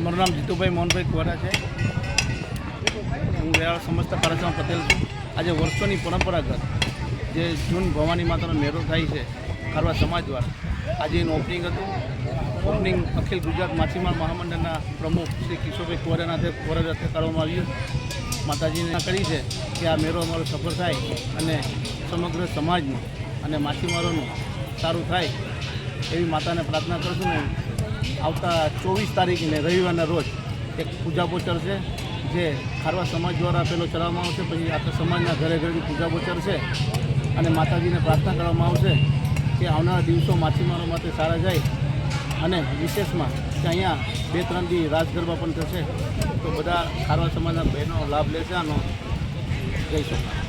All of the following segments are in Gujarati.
મારું નામ જીતુભાઈ મોહનભાઈ કુવાડા છે। હું વેરાવળ સમસ્ત પારાસણ પટેલ છું। આજે વર્ષોની પરંપરાગત જે જૂન ભવાની માતાનો મેળો થાય છે ખારવા સમાજ દ્વારા, આજે એનું ઓપનિંગ હતું। ઓપનિંગ અખિલ ગુજરાત માછીમાર મહામંડળના પ્રમુખ શ્રી કિશોરભાઈ કુવાડાના હાથે કરવામાં આવ્યું। માતાજીને કરી છે કે આ મેળો અમારો સફળ થાય અને સમગ્ર સમાજનું અને માછીમારોનું સારું થાય એવી માતાને પ્રાર્થના કરશું ને આવતા 24 તારીખને રવિવારના રોજ એક પૂજાપો ચડશે, જે ખારવા સમાજ દ્વારા પહેલો ચડાવવામાં આવશે, પછી આખા સમાજના ઘરે ઘરેથી પૂજાપો ચડશે અને માતાજીને પ્રાર્થના કરવામાં આવશે કે આવનારા દિવસો માછીમારો માટે સારા જાય અને વિશેષમાં કે અહીંયા 2-3 દી રાસ ગરબા પણ થશે, તો બધા ખારવા સમાજના બહેનો લાભ લેશે આનો। જય સોમનાથ।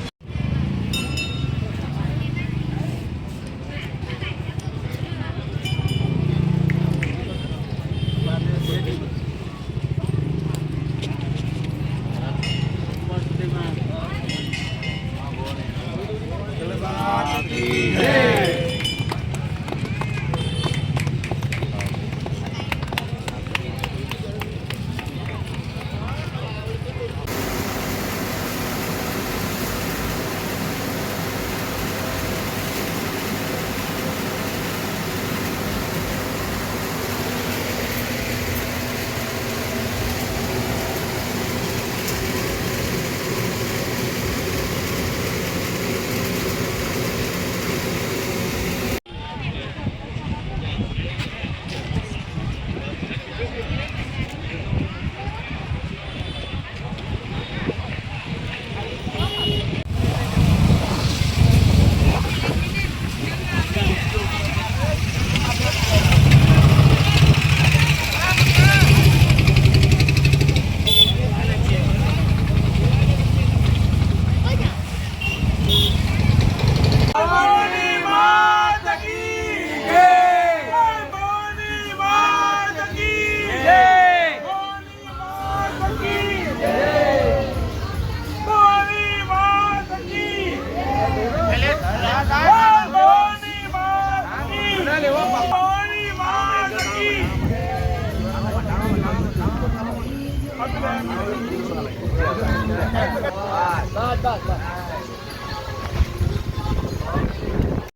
બસ